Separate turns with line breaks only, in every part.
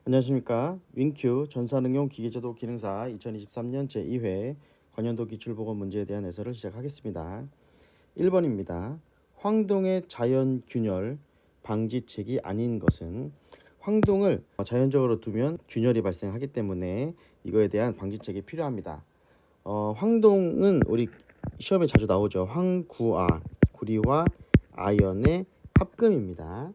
안녕하십니까. 윙큐 전산응용 기계제도 기능사 2023년 제2회 관연도 기출보건 문제에 대한 해설을 시작하겠습니다. 1번입니다. 황동의 자연균열 방지책이 아닌 것은 황동을 자연적으로 두면 균열이 발생하기 때문에 이거에 대한 방지책이 필요합니다. 황동은 우리 시험에 자주 나오죠. 황구아, 구리와 아연의 합금입니다.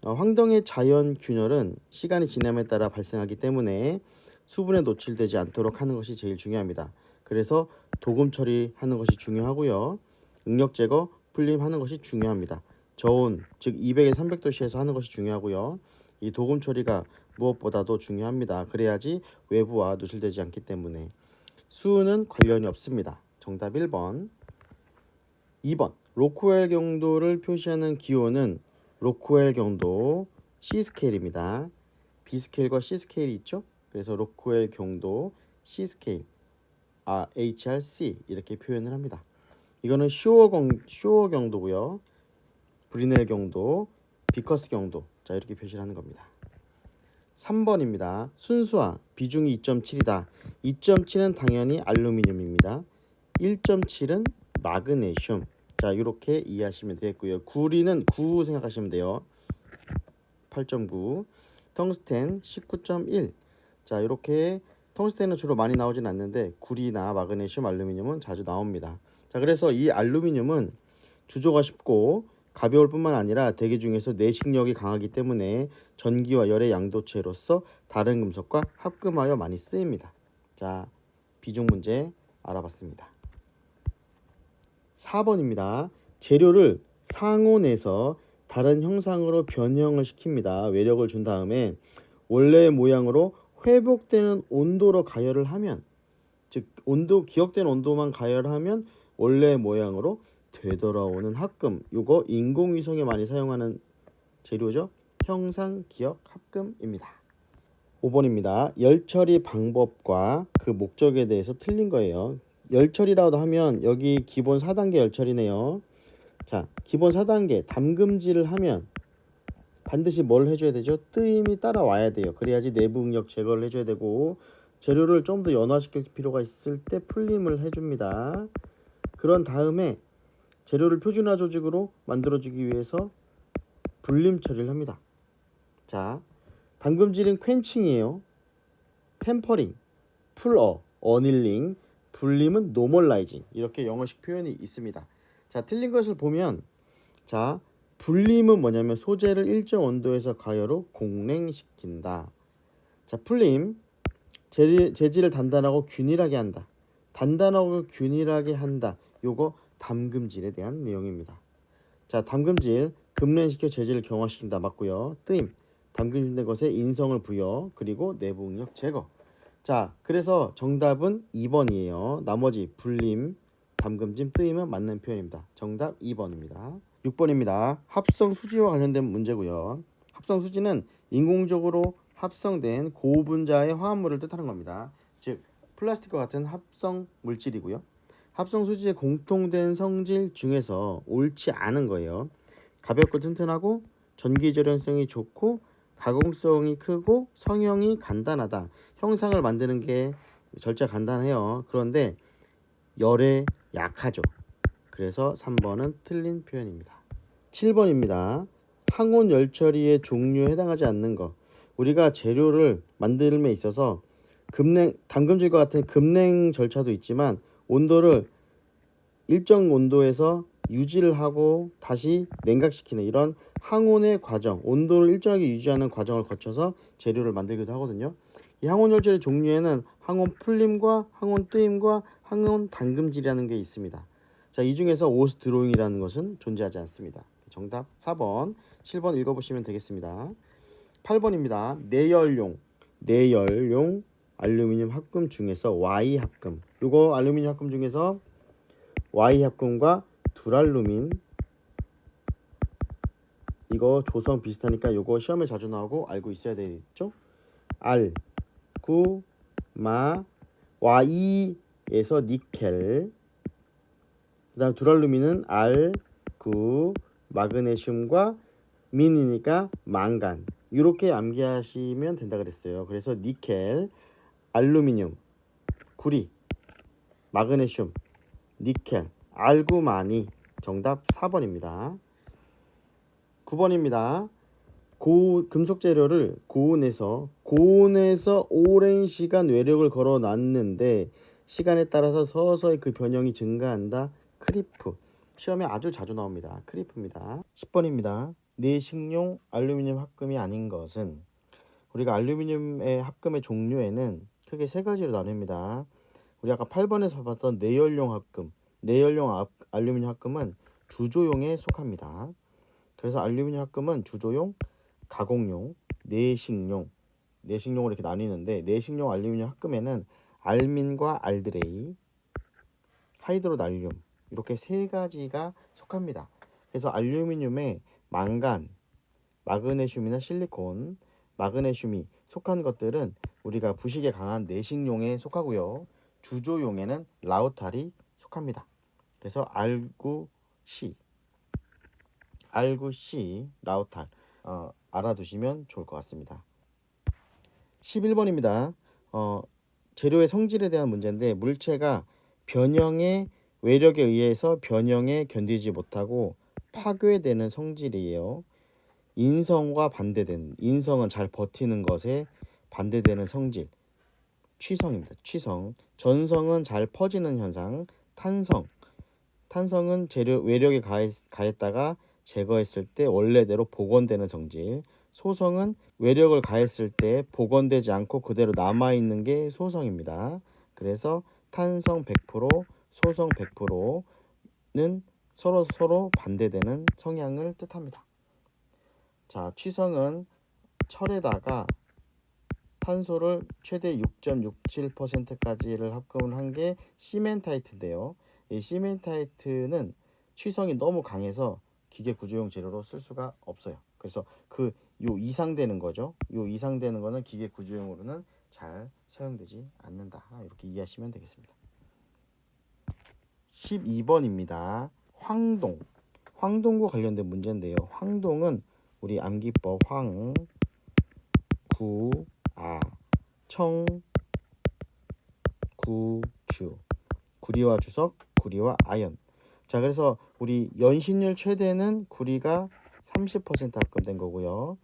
황동의 자연 균열은 시간이 지남에 따라 발생하기 때문에 수분에 노출되지 않도록 하는 것이 제일 중요합니다. 그래서 도금 처리하는 것이 중요하고요. 응력 제거, 풀림하는 것이 중요합니다. 저온, 즉 200에서 300도씨에서 하는 것이 중요하고요. 이 도금 처리가 무엇보다도 중요합니다. 그래야지 외부와 노출되지 않기 때문에 수는 관련이 없습니다. 정답 1번. 2번. 로쿠엘 경도를 표시하는 기호는 로쿠엘 경도 C스케일입니다. B스케일과 C스케일이 있죠. 그래서 로쿠엘 경도 C스케일 HRC 이렇게 표현을 합니다. 이거는 쇼어 경도고요. 브리넬 경도, 비커스 경도. 자, 이렇게 표시를 하는 겁니다. 3번입니다. 순수화 비중이 2.7이다. 2.7은 당연히 알루미늄입니다. 1.7은 마그네슘. 자, 이렇게 이해하시면 되겠고요. 구리는 9 생각하시면 돼요. 8.9. 텅스텐 19.1. 자, 이렇게 텅스텐은 주로 많이 나오진 않는데 구리나 마그네슘, 알루미늄은 자주 나옵니다. 자, 그래서 이 알루미늄은 주조가 쉽고 가벼울 뿐만 아니라 대기 중에서 내식력이 강하기 때문에 전기와 열의 양도체로서 다른 금속과 합금하여 많이 쓰입니다. 자, 비중 문제 알아봤습니다. 4번입니다. 재료를 상온에서 다른 형상으로 변형을 시킵니다. 외력을 준 다음에 원래의 모양으로 회복되는 온도로 가열을 하면, 즉 기억된 온도만 가열하면 원래의 모양으로 되돌아오는 합금. 요거 인공위성에 많이 사용하는 재료죠. 형상 기억 합금입니다. 5번입니다. 열 처리 방법과 그 목적에 대해서 틀린 거예요. 열 처리라고 하면 여기 기본 4단계 열 처리네요. 자, 기본 4단계 담금질을 하면 반드시 뭘 해줘야 되죠? 뜨임이 따라와야 돼요. 그래야지 내부 응력 제거를 해줘야 되고, 재료를 좀 더 연화시킬 필요가 있을 때 풀림을 해줍니다. 그런 다음에 재료를 표준화 조직으로 만들어주기 위해서 불림 처리를 합니다. 자, 담금질은 퀸칭이에요. 템퍼링, 풀어, 어닐링, 불림은 노멀라이징. 이렇게 영어식 표현이 있습니다. 자, 틀린 것을 보면, 자, 불림은 뭐냐면 소재를 일정 온도에서 가열 후 공랭시킨다. 자, 풀림, 재질을 단단하고 균일하게 한다. 단단하고 균일하게 한다. 요거 담금질에 대한 내용입니다. 자, 담금질, 급냉시켜 재질을 경화시킨다. 맞고요. 뜨임, 담금된 것에 인성을 부여, 그리고 내부 응력 제거. 자, 그래서 정답은 2번이에요. 나머지 불림, 담금질, 뜨임은 맞는 표현입니다. 정답 2번입니다. 6번입니다. 합성 수지와 관련된 문제고요. 합성 수지는 인공적으로 합성된 고분자의 화합물을 뜻하는 겁니다. 즉 플라스틱과 같은 합성 물질이고요. 합성 수지의 공통된 성질 중에서 옳지 않은 거예요. 가볍고 튼튼하고 전기 절연성이 좋고 가공성이 크고 성형이 간단하다. 형상을 만드는 게 절차 간단해요. 그런데 열에 약하죠. 그래서 3번은 틀린 표현입니다. 7번입니다. 항온 열 처리의 종류에 해당하지 않는 것. 우리가 재료를 만들음에 있어서 담금질과 같은 급냉 절차도 있지만 온도를 일정 온도에서 유지를 하고 다시 냉각시키는 이런 항온의 과정, 온도를 일정하게 유지하는 과정을 거쳐서 재료를 만들기도 하거든요. 이 항온 열 처리 종류에는 항온 풀림과 항온 뜨임과 항온 담금질이라는 게 있습니다. 자, 이 중에서 오스 드로잉이라는 것은 존재하지 않습니다. 정답 4번, 7번 읽어보시면 되겠습니다. 8번입니다. 내열용 알루미늄 합금 중에서 Y 합금. 이거 알루미늄 합금 중에서 Y 합금과 두랄루민, 이거 조성 비슷하니까 이거 시험에 자주 나오고 알고 있어야 되겠죠? 알, 구, 마, Y에서 니켈. 그 다음 두랄루민은 알, 구, 마그네슘과 민이니까 망간. 이렇게 암기하시면 된다 그랬어요. 그래서 니켈, 알루미늄, 구리, 마그네슘, 니켈, 알구마니. 정답 4번입니다. 9번입니다. 금속 재료를 고온에서 오랜 시간 외력을 걸어 놨는데 시간에 따라서 서서히 그 변형이 증가한다. 크리프. 시험에 아주 자주 나옵니다. 크리프입니다. 10번입니다. 내식용 알루미늄 합금이 아닌 것은, 우리가 알루미늄의 합금의 종류에는 크게 세 가지로 나눕니다. 우리 아까 8번에서 봤던 내열용 합금, 알루미늄 합금은 주조용에 속합니다. 그래서 알루미늄 합금은 주조용, 가공용, 내식용으로 이렇게 나뉘는데, 내식용 알루미늄 합금에는 알민과 알드레이, 하이드로날륨 이렇게 세 가지가 속합니다. 그래서 알루미늄에 망간, 마그네슘이나 실리콘, 마그네슘이 속한 것들은 우리가 부식에 강한 내식용에 속하고요. 주조용에는 라우탈이 속합니다. 그래서 알구C, 라우탈 알아두시면 좋을 것 같습니다. 11번입니다. 재료의 성질에 대한 문제인데, 물체가 변형의 외력에 의해서 변형에 견디지 못하고 파괴되는 성질이에요. 인성과 반대되는, 인성은 잘 버티는 것에 반대되는 성질, 취성입니다. 취성. 전성은 잘 퍼지는 현상, 탄성은 재료 외력에 가했다가 제거했을 때 원래대로 복원되는 성질, 소성은 외력을 가했을 때 복원되지 않고 그대로 남아있는 게 소성입니다. 그래서 탄성 100%, 소성 100%는 서로 반대되는 성향을 뜻합니다. 자, 취성은 철에다가 탄소를 최대 6.67%까지를 합금을 한 게 시멘타이트인데요. 이 시멘타이트는 취성이 너무 강해서 기계 구조용 재료로 쓸 수가 없어요. 그래서 요 이상 되는 거죠. 요 이상 되는 거는 기계 구조용으로는 잘 사용되지 않는다. 이렇게 이해하시면 되겠습니다. 12번입니다. 황동과 관련된 문제인데요. 황동은 우리 암기법 구리와 주석, 구리와 아연. 자, 그래서 우리 연신율 최대는 구리가 30% 합금된 거고요.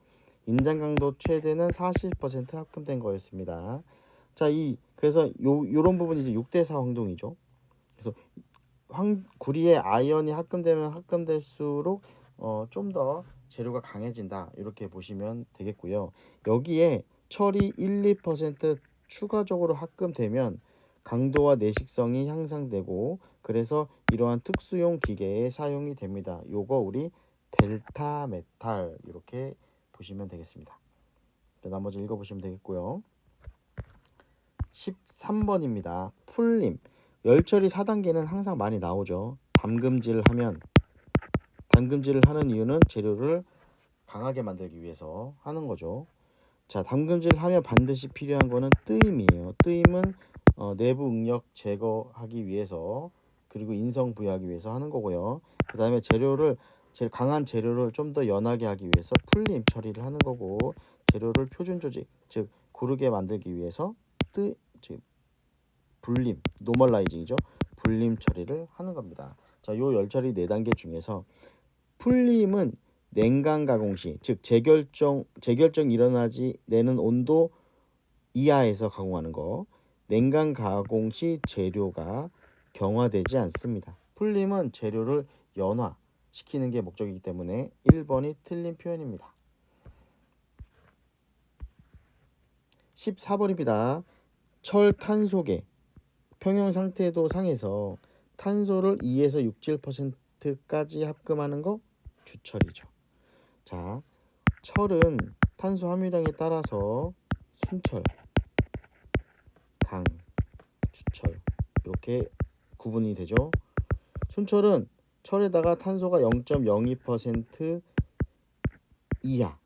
인장 강도 최대는 40% 합금된 거였습니다. 자, 그래서 요런 부분이 이제 6대4 황동이죠. 그래서 구리에 아연이 합금되면 합금될수록 좀 더 재료가 강해진다. 이렇게 보시면 되겠고요. 여기에 철이 1~2% 추가적으로 합금되면 강도와 내식성이 향상되고, 그래서 이러한 특수용 기계에 사용이 됩니다. 요거 우리 델타 메탈 이렇게 보시면 되겠습니다. 나머지 읽어보시면 되겠고요. 13번입니다. 풀림. 열처리 4단계는 항상 많이 나오죠. 담금질을 하는 이유는 재료를 강하게 만들기 위해서 하는 거죠. 자, 담금질을 하면 반드시 필요한 거는 뜨임이에요. 뜨임은 내부 응력 제거하기 위해서, 그리고 인성 부여하기 위해서 하는 거고요. 그 다음에 제일 강한 재료를 좀 더 연하게 하기 위해서 풀림 처리를 하는 거고, 재료를 표준 조직, 즉 고르게 만들기 위해서 불림, 노멀라이징이죠. 불림 처리를 하는 겁니다. 자, 요 열처리 4단계 중에서 풀림은 냉각 가공 시, 즉 재결정 일어나지 내는 온도 이하에서 가공하는 거. 냉각 가공 시 재료가 경화되지 않습니다. 풀림은 재료를 연화시키는 게 목적이기 때문에 1번이 틀린 표현입니다. 14번입니다. 철 탄소계 평형 상태도 상에서 탄소를 2에서 6~7%까지 합금하는 거 주철이죠. 자, 철은 탄소 함유량에 따라서 순철, 강, 주철 이렇게 구분이 되죠. 순철은 철에다가 탄소가 0.02% 이하,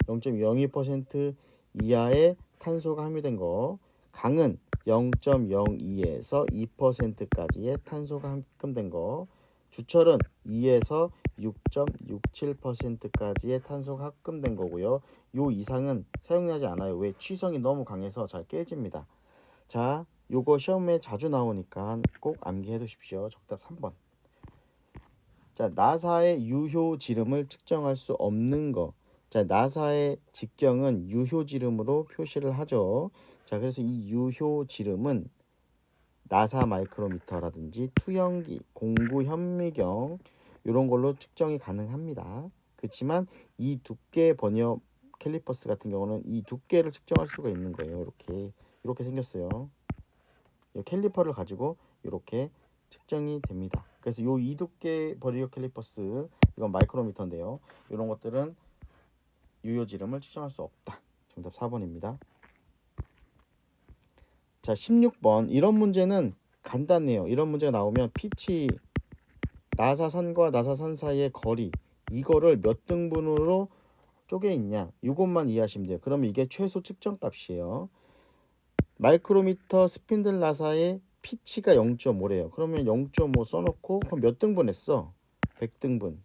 0.02% 이하의 탄소가 함유된 거. 강은 0.02에서 2%까지의 탄소가 합금된 거. 주철은 2에서 6.67%까지의 탄소가 합금된 거고요. 요 이상은 사용하지 않아요. 왜? 취성이 너무 강해서 잘 깨집니다. 자, 요거 시험에 자주 나오니까 꼭 암기해 두십시오. 정답 3번. 자, 나사의 유효 지름을 측정할 수 없는 거. 자, 나사의 직경은 유효 지름으로 표시를 하죠. 자, 그래서 이 유효 지름은 나사 마이크로미터라든지 투영기, 공구 현미경 이런 걸로 측정이 가능합니다. 그렇지만 이 두께 버니어 캘리퍼스 같은 경우는 이 두께를 측정할 수가 있는 거예요. 이렇게 생겼어요. 이 캘리퍼를 가지고 이렇게 측정이 됩니다. 그래서 요 이두께 버니어 캘리퍼스 이건 마이크로미터인데요. 이런 것들은 유효 지름을 측정할 수 없다. 정답 4번입니다. 자, 16번. 이런 문제는 간단해요. 이런 문제가 나오면 피치 나사산과 나사산 사이의 거리 이거를 몇 등분으로 쪼개 있냐 이것만 이해하시면 돼요. 그러면 이게 최소 측정 값이에요. 마이크로미터 스핀들 나사의 피치가 0.5래요. 그러면 0.5 써놓고 그럼 몇 등분 했어? 100등분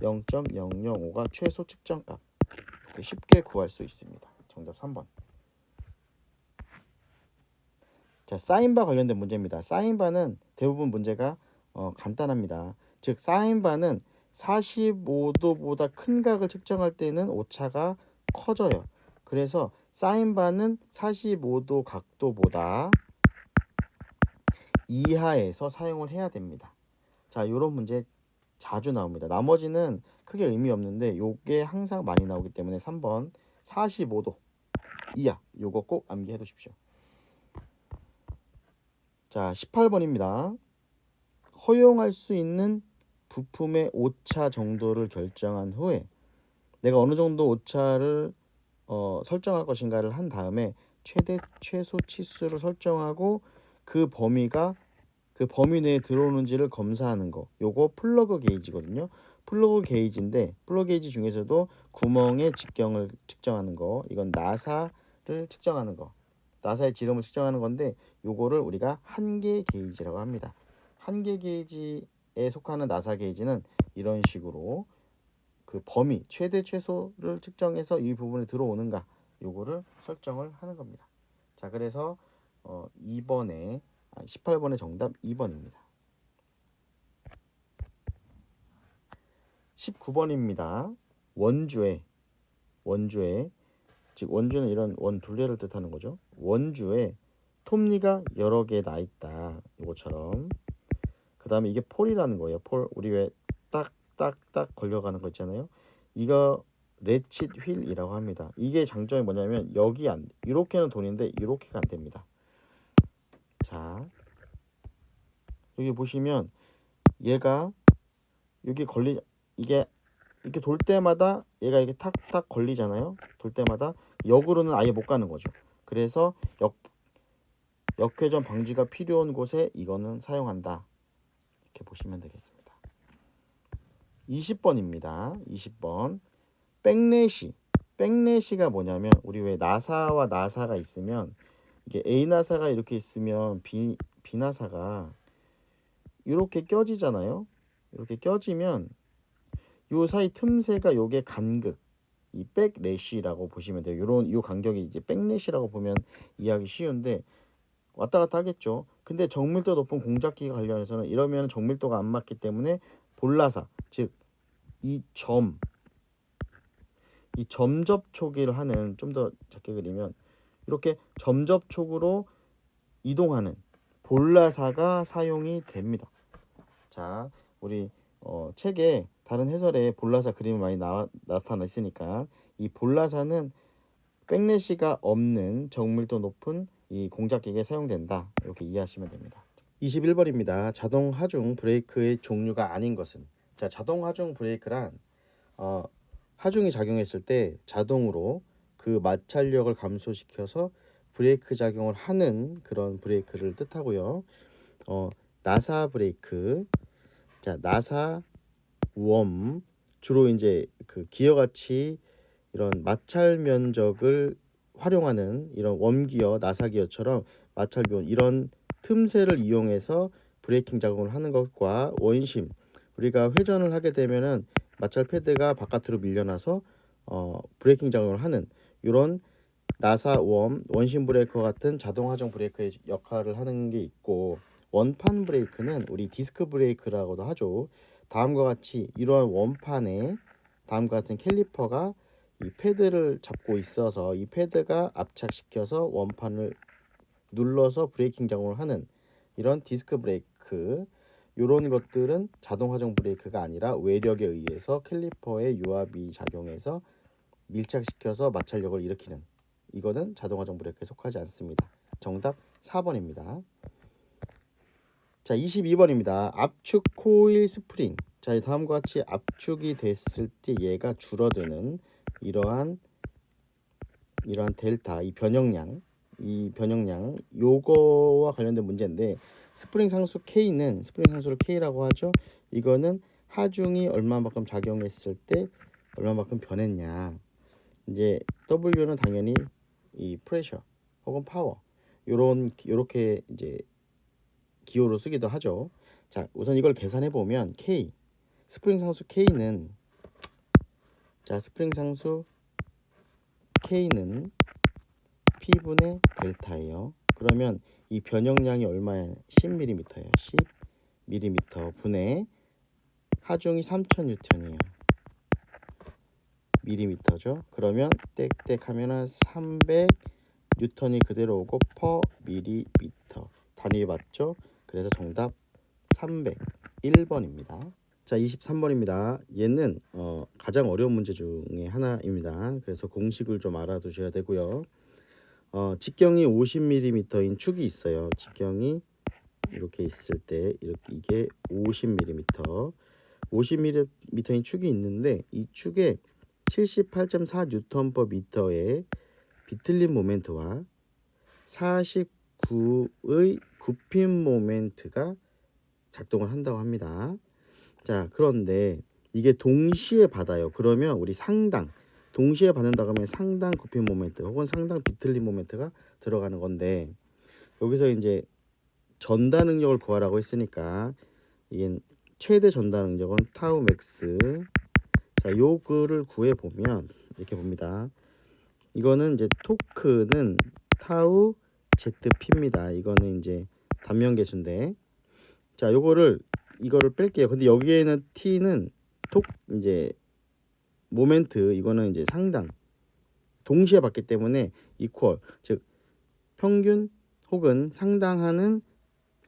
0.005가 최소 측정값. 이렇게 쉽게 구할 수 있습니다. 정답 3번. 자, 사인바 관련된 문제입니다. 사인바는 대부분 문제가 간단합니다. 즉 사인바는 45도보다 큰 각을 측정할 때는 오차가 커져요. 그래서 사인바는 45도 각도보다 이하에서 사용을 해야 됩니다. 자, 이런 문제 자주 나옵니다. 나머지는 크게 의미 없는데 요게 항상 많이 나오기 때문에 3번 45도 이하 요거 꼭 암기해 두십시오. 자, 18번입니다. 허용할 수 있는 부품의 오차 정도를 결정한 후에 내가 어느 정도 오차를 설정할 것인가를 한 다음에 최대 최소 치수를 설정하고 그 범위가 그 범위 내에 들어오는지를 검사하는 거. 요거 플러그 게이지거든요. 플러그 게이지인데 플러그 게이지 중에서도 구멍의 직경을 측정하는 거. 이건 나사를 측정하는 거. 나사의 지름을 측정하는 건데 요거를 우리가 한계 게이지라고 합니다. 한계 게이지에 속하는 나사 게이지는 이런 식으로 그 범위 최대 최소를 측정해서 이 부분에 들어오는가 요거를 설정을 하는 겁니다. 자, 그래서 18번의 정답 2번입니다. 19번입니다. 원주에 즉 원주는 이런 원 둘레를 뜻하는 거죠. 원주에 톱니가 여러 개 나 있다. 이것처럼. 그 다음에 이게 폴이라는 거예요. 폴 우리 왜 딱딱딱 걸려가는 거 있잖아요. 이거 레칫 휠이라고 합니다. 이게 장점이 뭐냐면 여기 안 이렇게는 돈인데 이렇게가 안 됩니다. 자, 여기 보시면 얘가 여기 이게 이렇게 돌 때마다 얘가 이렇게 탁탁 걸리잖아요. 돌 때마다 역으로는 아예 못 가는 거죠. 그래서 역회전 방지가 필요한 곳에 이거는 사용한다. 이렇게 보시면 되겠습니다. 20번입니다. 20번. 백내시가 뭐냐면 우리 왜 나사와 나사가 있으면 이게 A 나사가 이렇게 있으면 B 나사가 이렇게 껴지잖아요. 이렇게 껴지면 요 사이 틈새가 요게 간극, 이 백래시라고 보시면 돼요. 요 간격이 이제 백래시라고 보면 이해하기 쉬운데 왔다 갔다 하겠죠. 근데 정밀도 높은 공작기 관련해서는 이러면 정밀도가 안 맞기 때문에 볼라사, 즉 이 점 접촉을 하는 좀 더 작게 그리면 이렇게 점 접촉으로 이동하는 볼라사가 사용이 됩니다. 자, 우리 책에 다른 해설에 볼라사 그림이 많이 나타나 있으니까 이 볼라사는 백래시가 없는 정밀도 높은 이 공작기에 사용된다. 이렇게 이해하시면 됩니다. 21번입니다. 자동 하중 브레이크의 종류가 아닌 것은. 자, 자동 하중 브레이크란 하중이 작용했을 때 자동으로 그 마찰력을 감소시켜서 브레이크 작용을 하는 그런 브레이크를 뜻하고요. 나사 브레이크, 자 나사 웜 주로 이제 그 기어같이 이런 마찰 면적을 활용하는 이런 웜기어, 나사 기어처럼 마찰 이런 틈새를 이용해서 브레이킹 작용을 하는 것과 원심 우리가 회전을 하게 되면은 마찰 패드가 바깥으로 밀려나서 브레이킹 작용을 하는 이런 나사 원심 브레이커 같은 자동 하정 브레이크의 역할을 하는 게 있고, 원판 브레이크는 우리 디스크 브레이크라고도 하죠. 다음과 같이 이러한 원판에 다음과 같은 캘리퍼가 이 패드를 잡고 있어서 이 패드가 압착시켜서 원판을 눌러서 브레이킹 작용을 하는 이런 디스크 브레이크, 이런 것들은 자동 하정 브레이크가 아니라 외력에 의해서 캘리퍼의 유압이 작용해서 밀착시켜서 마찰력을 일으키는, 이거는 자동 하정 브레이크에 속하지 않습니다. 정답 4번입니다. 자, 22번입니다. 압축 코일 스프링. 자, 다음과 같이 압축이 됐을 때 얘가 줄어드는 이러한 델타, 이 변형량 요거와 관련된 문제인데, 스프링 상수 K는 스프링 상수를 K라고 하죠. 이거는 하중이 얼마만큼 작용했을 때 얼마만큼 변했냐. 이제 W는 당연히 이 프레셔 혹은 파워, 요렇게 이제 기호로 쓰기도 하죠. 자, 우선 이걸 계산해 보면 K, 스프링 상수 K는, 자, 스프링 상수 K는 P분의 델타예요. 그러면 이 변형량이 얼마야? 10mm예요. 10mm 분의 하중이 3000N이에요. 밀리미터죠. 그러면 땡땡 하면은 300N이 그대로 오고 per 밀리미터 단위 맞죠? 그래서 정답 301번입니다. 자, 23번입니다. 얘는 가장 어려운 문제 중에 하나입니다. 그래서 공식을 좀 알아두셔야 되고요. 직경이 50mm인 축이 있어요. 직경이 이렇게 있을 때 이게 50mm인 축이 있는데, 이 축에 78.4Nm/m의 비틀림 모멘트와 49의 굽힘 모멘트가 작동을 한다고 합니다. 자, 그런데 이게 동시에 받아요. 그러면 우리 동시에 받는다고 하면 상당 굽힘 모멘트 혹은 상당 비틀림 모멘트가 들어가는 건데, 여기서 이제 전달 능력을 구하라고 했으니까 이게 최대 전달 능력은 타우 맥스. 자, 요 글을 구해 보면 이렇게 봅니다. 이거는 이제 토크는 타우 ZP입니다. 이거는 이제 단면 계수인데, 자, 이거를 뺄게요. 근데 여기에는 T는 이제 모멘트, 이거는 이제 상당 동시에 받기 때문에 이퀄, 즉 평균 혹은 상당하는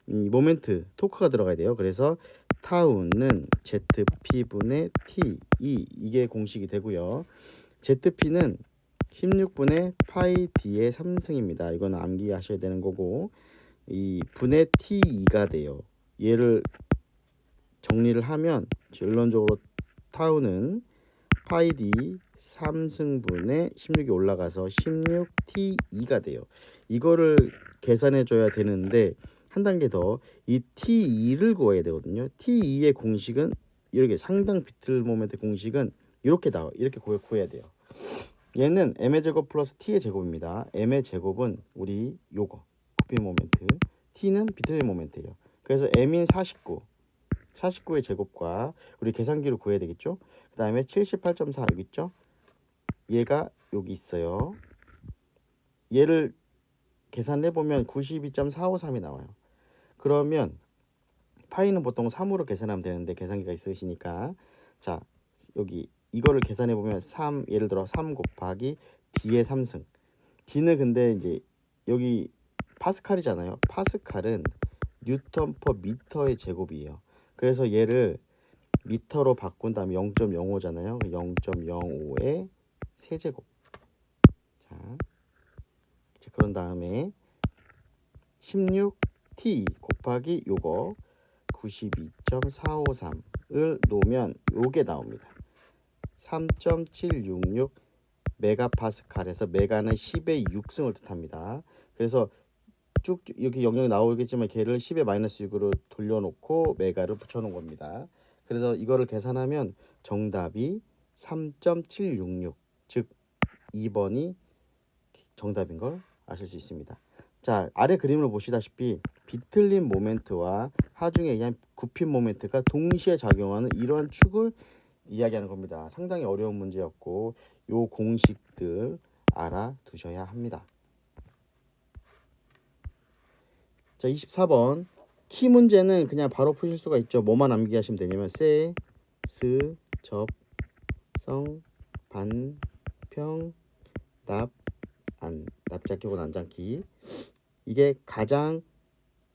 모멘트 토크가 들어가야 돼요. 그래서 타우는 ZP분의 T, 이게 공식이 되고요. ZP는 16분의 파이 D의 3승입니다. 이거는 암기하셔야 되는 거고, 이 분의 T2가 돼요. 얘를 정리를 하면 결론적으로 타우는 파이 D 3승분의 16이 올라가서 16T2가 돼요. 이거를 계산해 줘야 되는데, 한 단계 더 이 T2를 구해야 되거든요. T2의 공식은 이렇게, 상당 비틀 모멘트 공식은 이렇게 구해야 돼요. 얘는 m의 제곱 플러스 t의 제곱입니다. m의 제곱은 우리 요거 굽힘 모멘트, t는 비틀림 모멘트예요. 그래서 m인 49의 제곱과 우리 계산기로 구해야 되겠죠. 그 다음에 78.4 여기 있죠. 얘가 여기 있어요. 얘를 계산해보면 92.453이 나와요. 그러면 파이는 보통 3으로 계산하면 되는데, 계산기가 있으시니까, 자, 여기 이거를 계산해보면 예를 들어 3 곱하기 D의 3승. D는 근데 이제 여기 파스칼이잖아요. 파스칼은 뉴턴 퍼 미터의 제곱이에요. 그래서 얘를 미터로 바꾼 다음에 0.05잖아요. 0.05의 세제곱. 자, 그런 다음에 16t 곱하기 요거 92.453을 놓으면 요게 나옵니다. 3.766 메가파스칼에서 메가는 10의 6승을 뜻합니다. 그래서 쭉 여기 영역이 나오겠지만 걔를 10의 마이너스 6으로 돌려놓고 메가를 붙여놓은 겁니다. 그래서 이거를 계산하면 정답이 3.766, 즉 2번이 정답인 걸 아실 수 있습니다. 자, 아래 그림을 보시다시피 비틀림 모멘트와 하중에 의한 굽힘 모멘트가 동시에 작용하는 이러한 축을 이야기하는 겁니다. 상당히 어려운 문제였고 요 공식들 알아두셔야 합니다. 자, 24번 키 문제는 그냥 바로 푸실 수가 있죠. 뭐만 암기하시면 되냐면 세, 스, 접, 성, 반, 평, 납, 안, 납작기 혹은 안장기. 이게 가장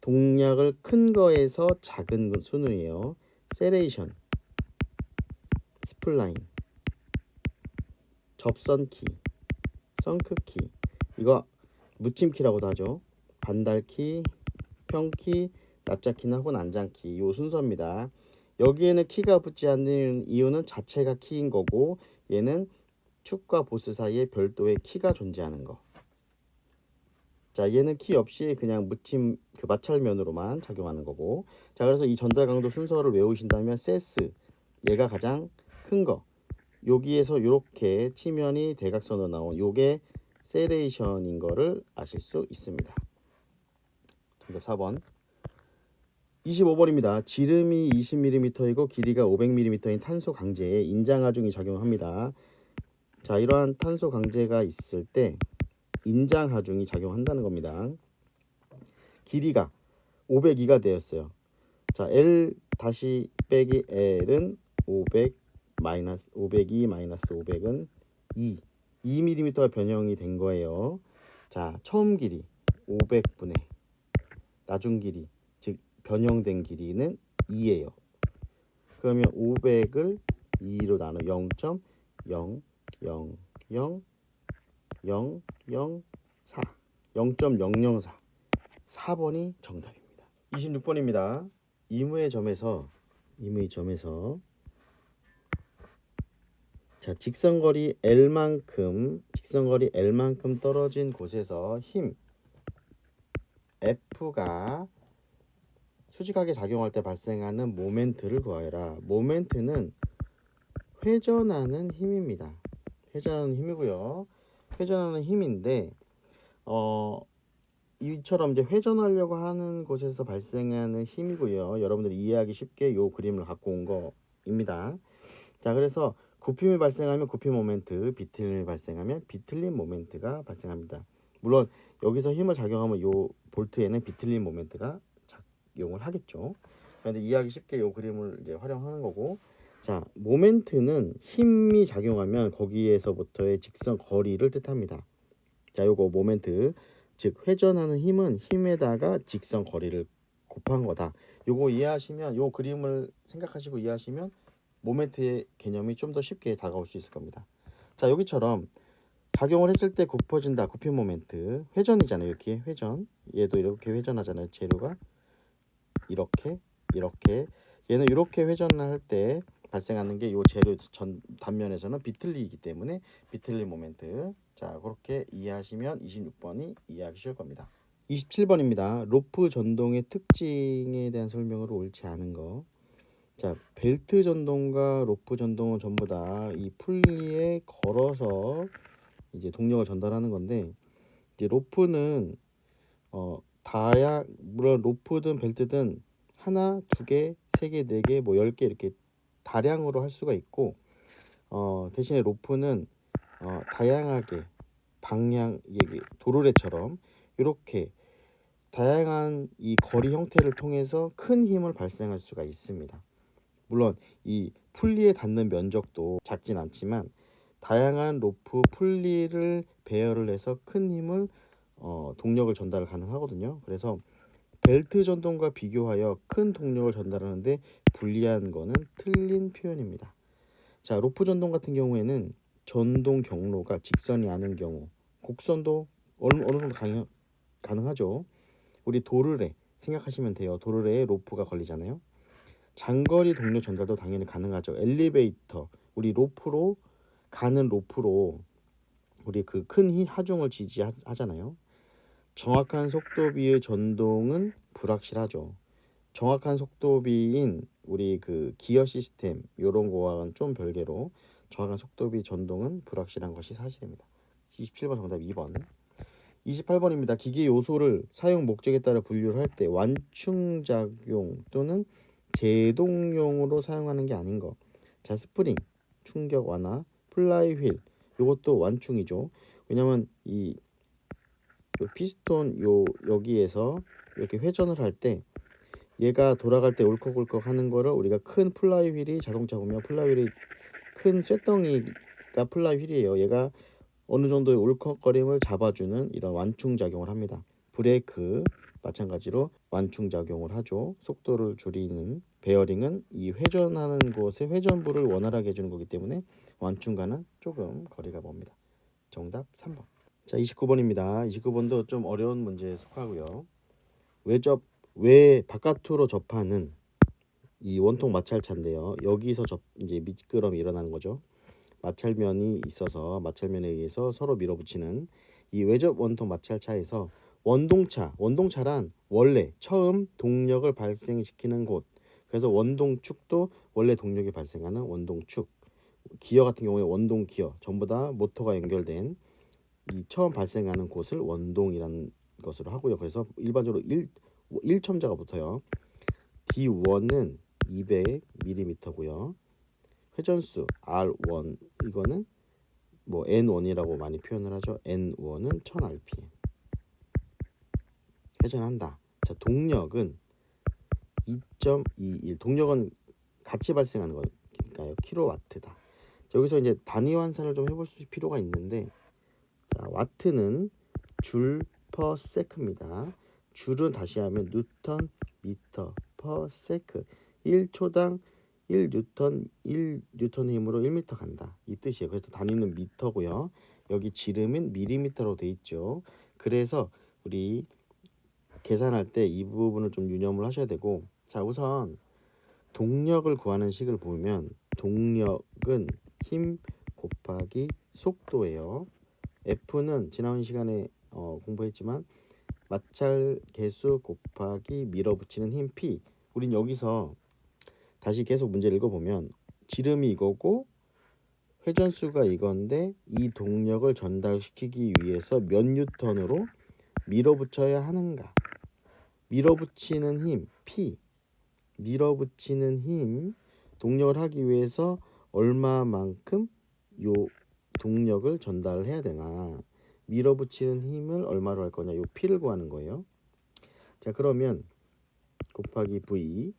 동력을 큰 거에서 작은 순위예요. 세레이션, 스플라인, 접선키, 성크키, 이거 묻힘키라고도 하죠. 반달키, 평키, 납작키나 혹은 안장키, 요 순서입니다. 여기에는 키가 붙지 않는 이유는 자체가 키인 거고 얘는 축과 보스 사이에 별도의 키가 존재하는 거. 자, 얘는 키 없이 그냥 묻힘 그 마찰면으로만 작용하는 거고. 자, 그래서 이 전달 강도 순서를 외우신다면 세스 얘가 가장 큰 거. 여기에서 이렇게 치면이 대각선으로 나온 요게 세레이션인 거를 아실 수 있습니다. 정답 4번. 25번입니다. 지름이 20mm이고 길이가 500mm인 탄소 강제에 인장하중이 작용합니다. 자, 이러한 탄소 강제가 있을 때 인장하중이 작용한다는 겁니다. 길이가 502가 되었어요. 자, L 다시 빼기 L은 500 마이너스 502 마이너스 500은 2mm가 변형이 된 거예요. 자, 처음 길이 500분의 나중 길이 즉 변형된 길이는 2예요. 그러면 500을 2로 나눠 0.0000004 0.004 4번이 정답입니다. 26번입니다. 임의의 점에서 자, 직선거리 L만큼 떨어진 곳에서 힘 F가 수직하게 작용할 때 발생하는 모멘트를 구하여라. 모멘트는 회전하는 힘입니다. 회전하는 힘이고요. 회전하는 힘인데 이처럼 이제 회전하려고 하는 곳에서 발생하는 힘이고요. 여러분들이 이해하기 쉽게 요 그림을 갖고 온 거입니다. 자, 그래서 굽힘이 발생하면 굽힘 모멘트, 비틀림이 발생하면 비틀림 모멘트가 발생합니다. 물론 여기서 힘을 작용하면 요 볼트에는 비틀림 모멘트가 작용을 하겠죠. 그런데 이해하기 쉽게 요 그림을 이제 활용하는 거고, 자, 모멘트는 힘이 작용하면 거기에서부터의 직선 거리를 뜻합니다. 자, 요거 모멘트, 즉 회전하는 힘은 힘에다가 직선 거리를 곱한 거다. 요거 이해하시면 요 그림을 생각하시고 이해하시면 모멘트의 개념이 좀 더 쉽게 다가올 수 있을 겁니다. 자, 여기처럼 작용을 했을 때 굽어진다. 굽힘 모멘트. 회전이잖아요. 이렇게 회전. 얘도 이렇게 회전하잖아요. 재료가 이렇게 얘는 이렇게 회전을 할 때 발생하는 게 요 재료 전 단면에서는 비틀리기 때문에 비틀림 모멘트. 자, 그렇게 이해하시면 26번이 이해하기 쉬울 겁니다. 27번입니다. 로프 전동의 특징에 대한 설명으로 옳지 않은 거. 자, 벨트 전동과 로프 전동은 전부 다 이 풀리에 걸어서 이제 동력을 전달하는 건데, 이제 로프는 물론 로프든 벨트든 하나, 두 개, 세 개, 네 개, 뭐 10개 이렇게 다량으로 할 수가 있고, 대신에 로프는 다양하게 방향 도르래처럼 이렇게 다양한 이 거리 형태를 통해서 큰 힘을 발생할 수가 있습니다. 물론 이 풀리에 닿는 면적도 작진 않지만 다양한 로프 풀리를 배열을 해서 큰 힘을 동력을 전달 가능하거든요. 그래서 벨트 전동과 비교하여 큰 동력을 전달하는데 불리한 거는 틀린 표현입니다. 자, 로프 전동 같은 경우에는 전동 경로가 직선이 아닌 경우, 곡선도 어느 정도 가능하죠. 우리 도르래 생각하시면 돼요. 도르래에 로프가 걸리잖아요. 장거리 동력 전달도 당연히 가능하죠. 엘리베이터, 우리 로프로 가는 로프로 우리 그 큰 하중을 지지하잖아요. 정확한 속도비의 전동은 불확실하죠. 정확한 속도비인 우리 그 기어 시스템 이런 거와는 좀 별개로 정확한 속도비 전동은 불확실한 것이 사실입니다. 27번 정답 2번. 28번입니다. 기계 요소를 사용 목적에 따라 분류를 할 때 완충작용 또는 제동용으로 사용하는 게 아닌 거. 자, 스프링, 충격 완화, 플라이 휠. 요것도 완충이죠. 왜냐면 이 피스톤 여기에서 이렇게 회전을 할 때 얘가 돌아갈 때 울컥울컥 하는 거를 우리가 큰 플라이 휠이 자동차 보면 플라이 휠이 큰 쇳덩이가 플라이 휠이에요. 얘가 어느 정도의 울컥거림을 잡아주는 이런 완충작용을 합니다. 브레이크 마찬가지로 완충작용을 하죠. 속도를 줄이는 베어링은 이 회전하는 곳의 회전부를 원활하게 해주는 거기 때문에 완충과는 조금 거리가 멉니다. 정답 3번. 자, 29번입니다. 29번도 좀 어려운 문제에 속하고요. 외 바깥으로 접하는 이 원통 마찰차인데요. 여기서 이제 미끄럼이 일어나는 거죠. 마찰면이 있어서 마찰면에 의해서 서로 밀어붙이는 이 외접 원통 마찰차에서 원동차란 원래 처음 동력을 발생시키는 곳. 그래서 원동축도 원래 동력이 발생하는 원동축. 기어 같은 경우에 원동 기어 전부 다 모터가 연결된 이 처음 발생하는 곳을 원동이라는 것으로 하고요. 그래서 일반적으로 1첨자가 붙어요. D1은 200mm고요. 회전수 R1 이거는 뭐 N1이라고 많이 표현을 하죠. N1은 1000rpm. 회전한다. 자, 동력은 2.21. 동력은 같이 발생하는 거니까요. 킬로와트다. 자, 여기서 이제 단위 환산을 좀 해볼 필요가 있는데, 자, 와트는 줄 per sec입니다. 줄은 다시 하면 뉴턴 미터 per sec. 1초당 1뉴턴의 힘으로 1m 간다. 이 뜻이에요. 그래서 단위는 미터고요. 여기 지름은 밀리미터로 돼 있죠. 그래서 우리 계산할 때 이 부분을 좀 유념을 하셔야 되고, 자, 우선 동력을 구하는 식을 보면 동력은 힘 곱하기 속도예요. F는 지난 시간에 공부했지만 마찰 개수 곱하기 밀어붙이는 힘 P. 우린 여기서 다시 계속 문제를 읽어보면 지름이 이거고 회전수가 이건데 이 동력을 전달시키기 위해서 몇 뉴턴으로 밀어붙여야 하는가. 밀어붙이는 힘 P. 밀어붙이는 힘 동력을 하기 위해서 얼마만큼 요 동력을 전달을 해야 되나. 밀어붙이는 힘을 얼마로 할 거냐. 요 P를 구하는 거예요. 자, 그러면 곱하기 V.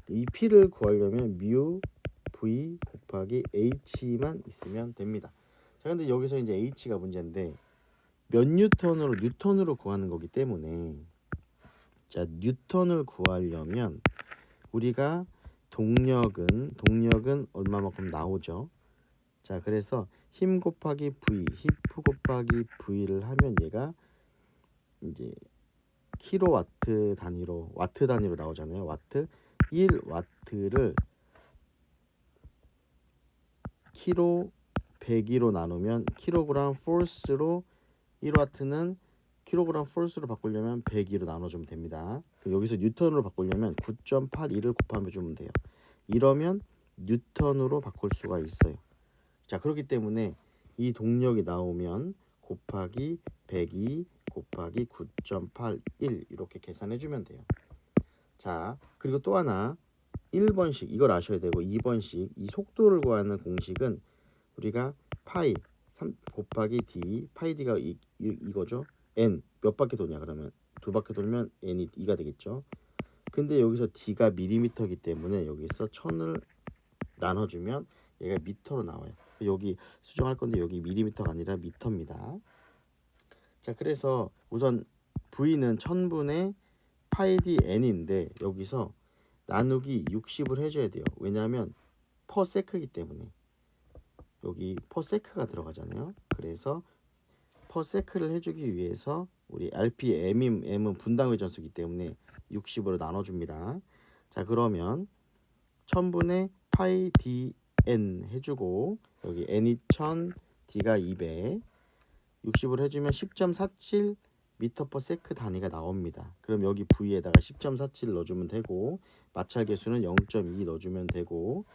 이 P를 구하려면 뮤 V 곱하기 H만 있으면 됩니다. 자, 근데 여기서 이제 H가 문제인데 몇 뉴턴으로 구하는 거기 때문에, 자, 뉴턴을 구하려면 우리가 동력은 얼마만큼 나오죠. 자, 그래서 힘 곱하기 V, 히프 곱하기 V를 하면 얘가 이제 킬로와트 단위로 와트 단위로 나오잖아요. 와트 1와트를 킬로 100이로 나누면 킬로그램 포스로 1와트는 킬로그램 포스로 바꾸려면 100이로 나눠주면 됩니다. 여기서 뉴턴으로 바꾸려면 9.82를 곱하면 주면 돼요. 이러면 뉴턴으로 바꿀 수가 있어요. 자, 그렇기 때문에 이 동력이 나오면 곱하기 102 곱하기 9.81 이렇게 계산해주면 돼요. 자, 그리고 또 하나 1번식 이걸 아셔야 되고 2번식 이 속도를 구하는 공식은 우리가 파이 3 곱하기 d 파이 d가 이거죠. n 몇 바퀴 도냐 그러면 두 바퀴 돌면 n이 2가 되겠죠. 근데 여기서 d가 밀리미터이기 때문에 여기서 1000을 나눠주면 얘가 미터로 나와요. 여기 수정할 건데 여기 밀리미터가 아니라 미터입니다. 자, 그래서 우선 v는 1000분의 파이 d n인데 여기서 나누기 60을 해줘야 돼요. 왜냐하면 퍼 세크이기 때문에 여기 퍼 세크가 들어가잖아요. 그래서 퍼 세크를 해주기 위해서 우리 RPM은 분당 회전수이기 때문에 60으로 나눠줍니다. 자, 그러면 1000분의 파이 dn 해주고 여기 n이 1000, d가 200, 60을 해주면 10.47 미터 퍼 세크 단위가 나옵니다. 그럼 여기 V에다가 10.47 넣어주면 되고 마찰 개수는 0.2 넣어주면 되고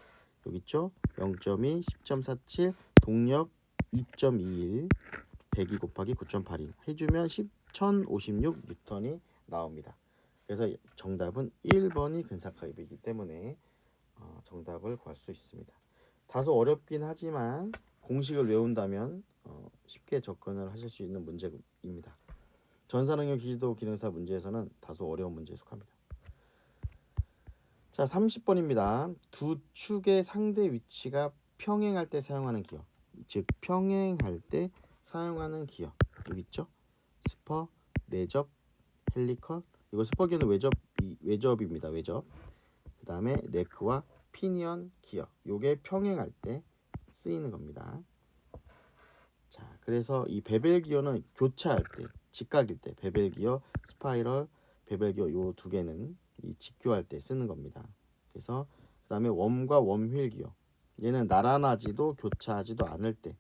여기 있죠? 0.2, 10.47, 동력 2.21, 102 곱하기 9.82 해주면 1056 뉴턴이 나옵니다. 그래서 정답은 1번이 근사각이기 때문에 정답을 구할 수 있습니다. 다소 어렵긴 하지만 공식을 외운다면 쉽게 접근을 하실 수 있는 문제입니다. 전산응용 기지도 기능사 문제에서는 다소 어려운 문제에 속합니다. 자, 30번입니다. 두 축의 상대 위치가 평행할 때 사용하는 기어, 즉 평행할 때 사용하는 기어 여기 있죠? 스퍼, 내접, 헬리컷. 이거 스퍼 기어는 외접입니다. 외접. 그 다음에 레크와 피니언 기어. 요게 평행할 때 쓰이는 겁니다. 자, 그래서 이 베벨 기어는 교차할 때, 직각일 때, 베벨 기어, 스파이럴, 베벨 기어 요 두 개는 이 직교할 때 쓰는 겁니다. 그래서 그 다음에 웜과 웜휠 기어. 얘는 나란하지도 교차하지도 않을 때,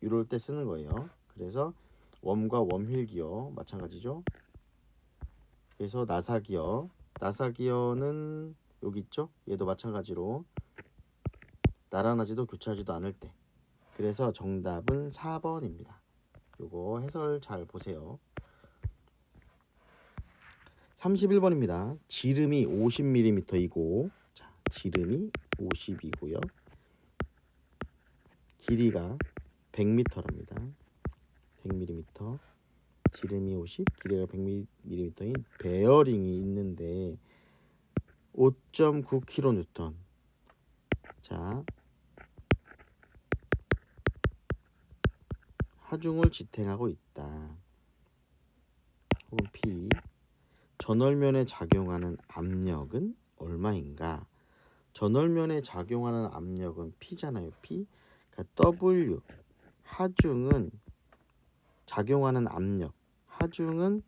이럴 때 쓰는 거예요. 그래서 웜과 웜휠 기어 마찬가지죠. 그래서 나사 기어는 여기 있죠. 얘도 마찬가지로 나란하지도 교차하지도 않을 때. 그래서 정답은 4번입니다. 요거 해설 잘 보세요. 31번입니다. 지름이 50mm이고, 자, 지름이 50이고요. 길이가 100m랍니다. 100mm. 지름이 50, 길이가 100mm인 베어링이 있는데 5.9kN. 자, 하중을 지탱하고 있다. 혹은 P. 전월면에 작용하는 압력은 얼마인가? 전월면에 작용하는 압력은 P잖아요. P. 그러니까 W. 하중은 작용하는 압력. 하중은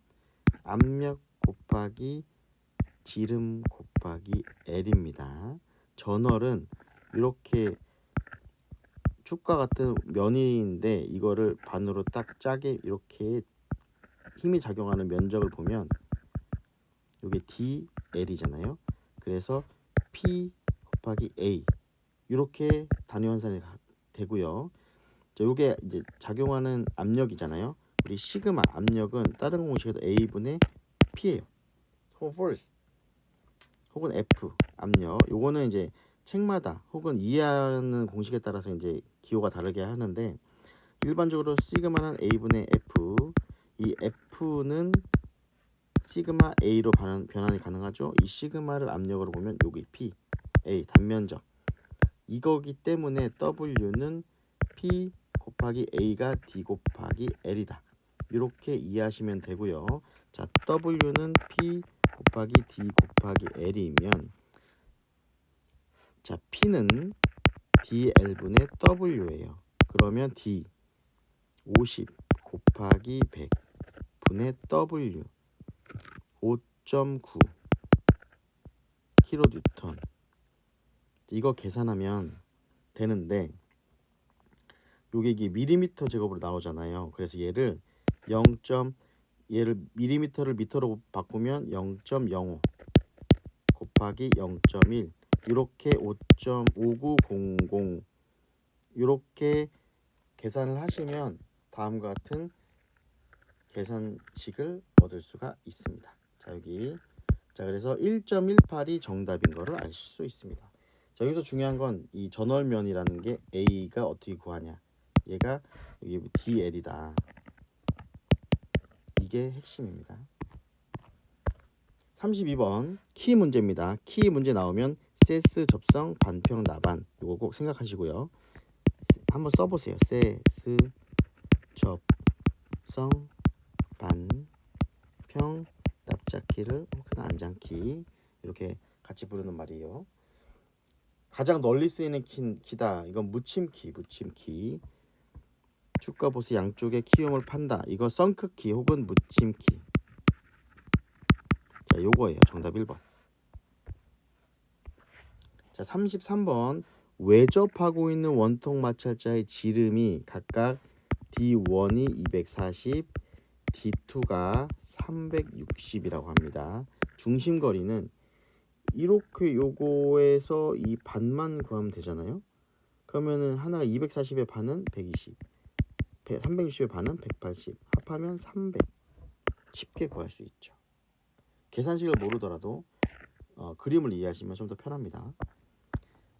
압력 곱하기 지름 곱하기 L입니다. 전월은 이렇게 축과 같은 면인데 이거를 반으로 딱 짜게 이렇게 힘이 작용하는 면적을 보면 이게 DL이잖아요. 그래서 P 곱하기 A 이렇게 단위 환산이 되고요. 자, 요게 이제 작용하는 압력이잖아요. 우리 시그마 압력은 다른 공식에도 A분의 P예요. 혹은 force 혹은 F 압력. 요거는 이제 책마다 혹은 이해하는 공식에 따라서 이제 기호가 다르게 하는데 일반적으로 시그마는 A분의 F. 이 F는 시그마 A로 변환이 가능하죠. 이 시그마를 압력으로 보면 여기 P, A 단면적 이거기 때문에 W는 P 곱하기 A가 D 곱하기 L이다. 이렇게 이해하시면 되고요. 자, W는 P 곱하기 D 곱하기 L이면 자, P는 DL분의 W예요. 그러면 D 50 곱하기 100 분의 W 5.9 kN. 이거 계산하면 되는데 요게 이게 밀리미터 제곱으로 나오잖아요. 그래서 얘를 밀리미터를 미터로 바꾸면 0.05 곱하기 0.1 이렇게 5.5900 이렇게 계산을 하시면 다음과 같은 계산식을 얻을 수가 있습니다. 자, 여기 자, 그래서 1.18이 정답인 거를 알 수 있습니다. 자, 여기서 중요한 건 이 전월면이라는 게 A가 어떻게 구하냐. 얘가 여기 DL이다. 이게 핵심입니다. 32번 키 문제입니다. 키 문제 나오면 세스 접성 반평 나반 이거 꼭 생각하시고요. 한번 써보세요. 세스 접성 반평 납작키를 혹은 안장키 이렇게 같이 부르는 말이에요. 가장 널리 쓰이는 키다. 이건 묻힘키. 축과 보스 양쪽의 키움을 판다. 이거 썬크키 혹은 묻힘키. 자, 요거예요. 정답 1번. 자, 33번 외접하고 있는 원통 마찰자의 지름이 각각 D1이 240, D2가 360이라고 합니다. 중심거리는 이렇게 요거에서 이 반만 구하면 되잖아요. 그러면은 하나가 240의 반은 120, 360의 반은 180. 합하면 300. 쉽게 구할 수 있죠. 계산식을 모르더라도 그림을 이해하시면 좀 더 편합니다.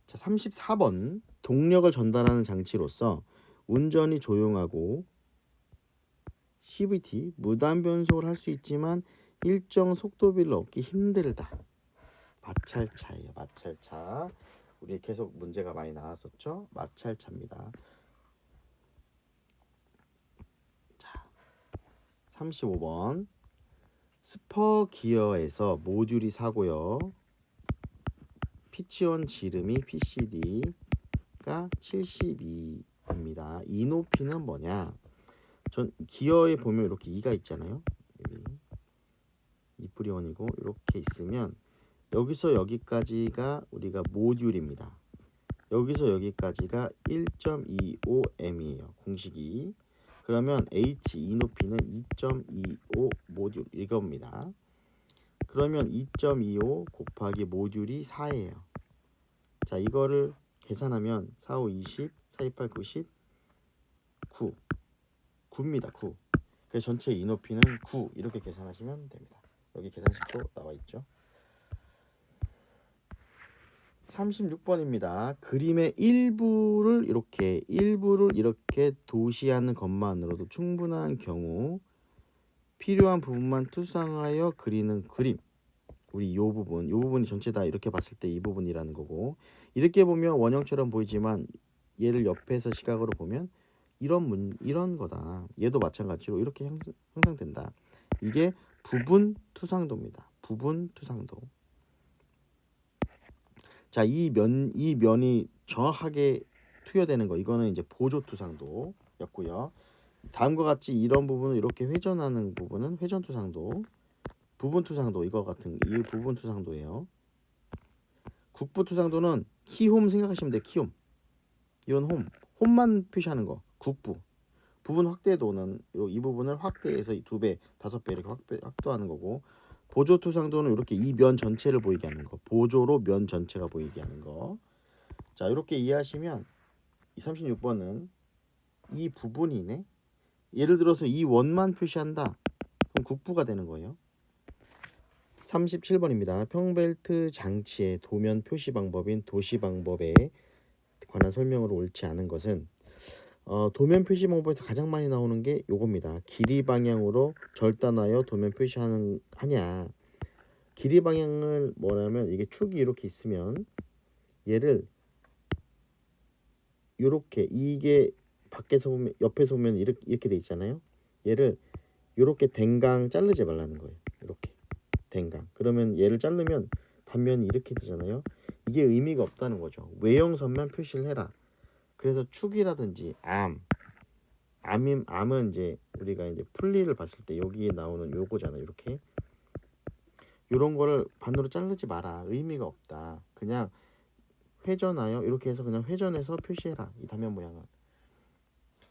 자, 34번. 동력을 전달하는 장치로서 운전이 조용하고 CVT 무단 변속을 할 수 있지만 일정 속도비를 얻기 힘들다. 마찰차예요. 마찰차. 우리 계속 문제가 많이 나왔었죠. 마찰차입니다. 자, 35번. 스퍼 기어에서 모듈이 사고요. 피치원 지름이 PCD가 72입니다. 이 높이는 뭐냐? 전 기어에 보면 이렇게 2가 있잖아요. 여기 2뿌리원이고 이렇게 있으면 여기서 여기까지가 우리가 모듈입니다. 여기서 여기까지가 1.25m이에요. 공식이. 그러면 H 이 높이는 2.25 모듈 이겁니다. 그러면 2.25 곱하기 모듈이 4예요. 자, 이거를 계산하면 4, 5, 20, 4, 2, 8, 90, 9. 9입니다. 9. 그래서 전체 이 높이는 9 이렇게 계산하시면 됩니다. 여기 계산식도 나와 있죠. 36번입니다. 그림의 일부를 이렇게 도시하는 것만으로도 충분한 경우 필요한 부분만 투상하여 그리는 그림. 우리 요 부분이 전체 다 이렇게 봤을 때 이 부분이라는 거고, 이렇게 보면 원형처럼 보이지만 얘를 옆에서 시각으로 보면 이런 거다. 얘도 마찬가지로 이렇게 형성된다. 이게 부분 투상도입니다. 부분 투상도. 자, 이 면이 정확하게 투여되는 거, 이거는 이제 보조 투상도였고요. 다음과 같이 이런 부분을 이렇게 회전하는 부분은 회전 투상도, 부분 투상도, 이거 같은 이 부분 투상도예요. 국부 투상도는 키홈 생각하시면 돼요. 키홈. 이런 홈만 표시하는 거. 국부. 부분 확대도는 이 부분을 확대해서 2배, 5배 이렇게 확대하는 거고, 보조 투상도는 이렇게 이 면 전체를 보이게 하는 거. 보조로 면 전체가 보이게 하는 거. 자, 이렇게 이해하시면 이 36번은 이 부분이네. 예를 들어서 이 원만 표시한다. 그럼 국부가 되는 거예요. 37번입니다. 평벨트 장치의 도면 표시 방법인 도시 방법에 관한 설명으로 옳지 않은 것은 도면 표시 방법에서 가장 많이 나오는 게 요겁니다. 길이 방향으로 절단하여 도면 표시하냐. 길이 방향을 뭐냐면 이게 축이 이렇게 있으면 얘를 요렇게, 이게 밖에서 보면 옆에서 보면 이렇게 돼 있잖아요. 얘를 요렇게 댕강 자르지 말라는 거예요. 이렇게 댕강. 그러면 얘를 자르면 단면이 이렇게 되잖아요. 이게 의미가 없다는 거죠. 외형선만 표시를 해라. 그래서 축이라든지 암은 이제 우리가 이제 풀리를 봤을 때 여기에 나오는 요거잖아요. 이렇게 요런 거를 반으로 자르지 마라. 의미가 없다. 그냥 회전하여 이렇게 해서 그냥 회전해서 표시해라. 이 단면 모양을.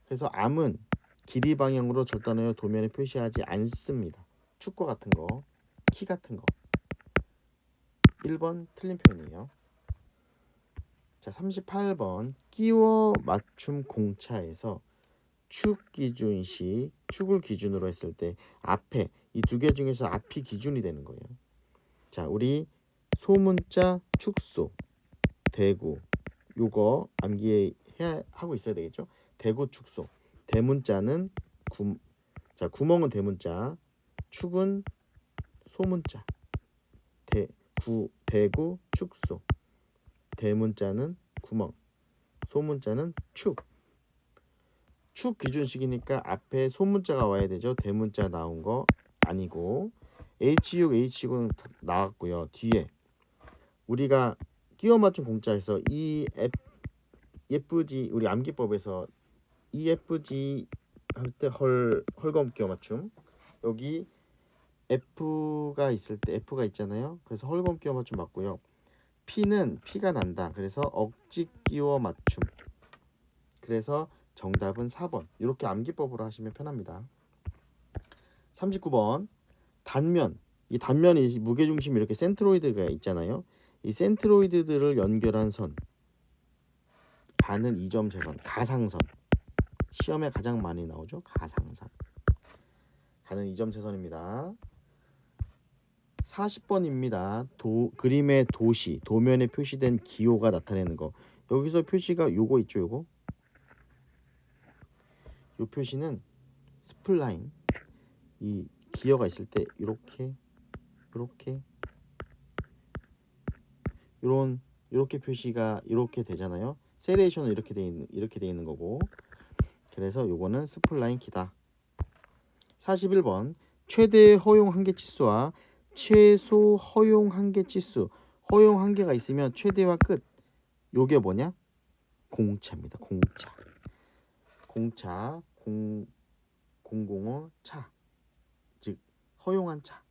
그래서 암은 길이 방향으로 절단하여 도면에 표시하지 않습니다. 축과 같은 거, 키 같은 거. 1번 틀린 표현이에요. 자, 38번. 끼워 맞춤 공차에서 축 기준식, 축을 기준으로 했을 때 앞에 이 두 개 중에서 앞이 기준이 되는 거예요. 자, 우리 소문자 축소 대구 요거 암기해 하고 있어야 되겠죠. 대구 축소. 대문자는 구멍은 대문자, 축은 소문자. 대구 축소. 대문자는 구멍, 소문자는 축. 축 기준식이니까 앞에 소문자가 와야 되죠. 대문자 나온 거 아니고 H6, H6는 나왔고요. 뒤에 우리가 끼워 맞춘 공짜에서 예쁘지, 우리 암기법에서 예쁘지 할 때 헐검 끼워 맞춤, 여기 F가 있을 때 F가 있잖아요. 그래서 헐검 끼워 맞춤 맞고요. P는 피가 난다. 그래서 억지 끼워 맞춤. 그래서 정답은 4번. 이렇게 암기법으로 하시면 편합니다. 39번. 단면. 이 단면이 무게중심이 이렇게 센트로이드가 있잖아요. 이 센트로이드들을 연결한 선. 가는 2점 재선, 가상선. 시험에 가장 많이 나오죠. 가상산. 가는 2점 세선입니다. 40번입니다. 그림의 도시, 도면에 표시된 기호가 나타내는 거. 여기서 표시가 요거 있죠, 요거. 요 표시는 스플라인. 이 기어가 있을 때 이렇게 이렇게 표시가 이렇게 되잖아요. 세레이션은 이렇게 돼 있는 거고. 그래서 요거는 스플라인 키다. 41번 최대 허용 한계 치수와 최소 허용 한계 치수. 허용 한계가 있으면 최대와 끝. 요게 뭐냐? 공차입니다. 공차. 공공어 차. 즉 허용한 차.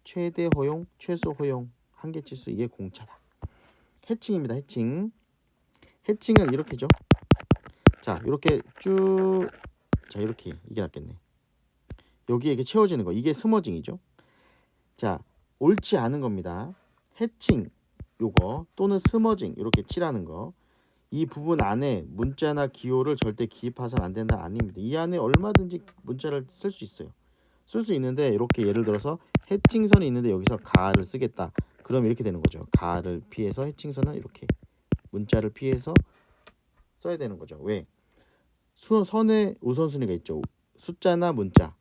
최대 허용, 최소 허용 한계 치수 이게 공차다. 해칭입니다. 해칭은 이렇게죠. 자, 이렇게 쭉 자, 이렇게 이게 낫겠네. 여기에 이렇게 채워지는 거. 이게 스머징이죠. 자, 옳지 않은 겁니다. 해칭 요거 또는 스머징 이렇게 칠하는 거. 이 부분 안에 문자나 기호를 절대 기입해서는 안 된다는 아닙니다. 이 안에 얼마든지 문자를 쓸 수 있어요. 쓸 수 있는데 이렇게 예를 들어서 해칭선이 있는데 여기서 가를 쓰겠다. 그럼 이렇게 되는 거죠. 가를 피해서 해칭선은 이렇게 문자를 피해서 써야 되는 거죠. 왜? 선의 우선순위가 있죠. 숫자나 문자가